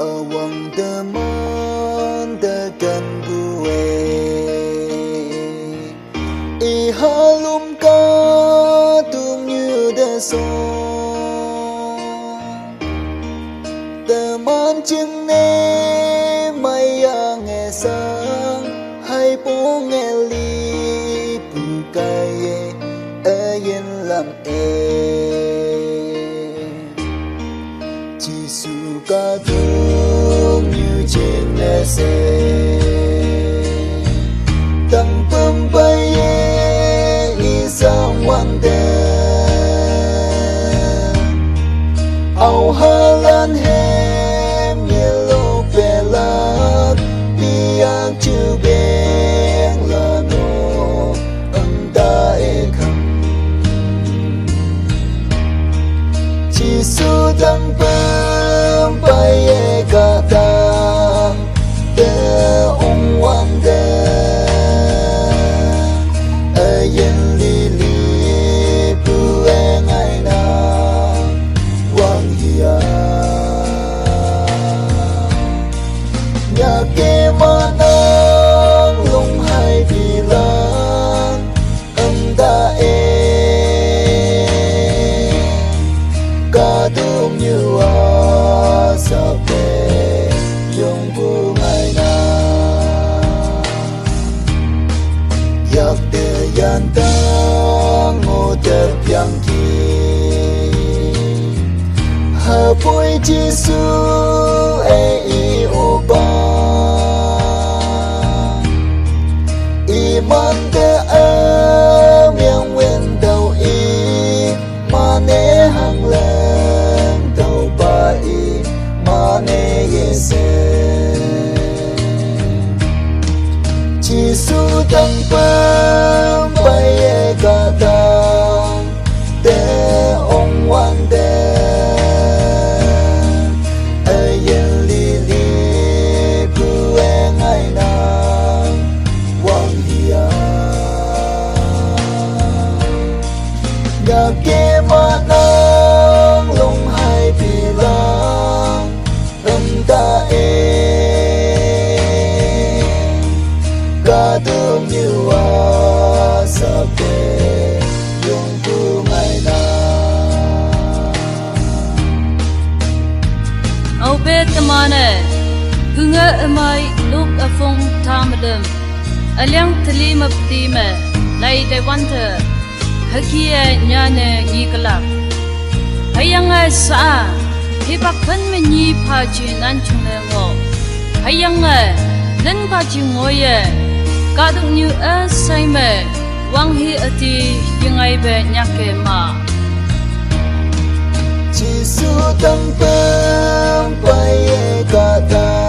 Awang teman tekan gue I halum kadung như đã song Teman chừng nê mày nghe sang Hay bố nghe li bù cay yên làm Jesu kadung như trên lệ xe Tangpem isang wande Au halan hem yellow pelak Biang chu beng lano Anda ekam Jesu Tangpem kata Te ong wande Ayen lili bueng ai na Wang hiya Nhà kê manang lung hai bilang Anda Kadung như sape yung bungai na Yak de yan tang o de piang ki Ha poi Jesu I o ba Iman de miang wen dau I mane hang leng dau ba I mane yese Jesu Tangpem kata Te ong wande Ayen lili bueng ai na Wang hiya Ngake manang lung hai bilang Anda Kadung như sape yung bungai na Au bet tamane Hunga amai luk afong tamadam Alyang tali mapti me Lai de wanta Hakia nyane ngikalak Hayang sa Hipak pan me nyi pachi nan chungne ngo Hayang nan pachi ngoye Kadung như say me Wang hi ati yengai be nyake ma Jesu Tangpem kata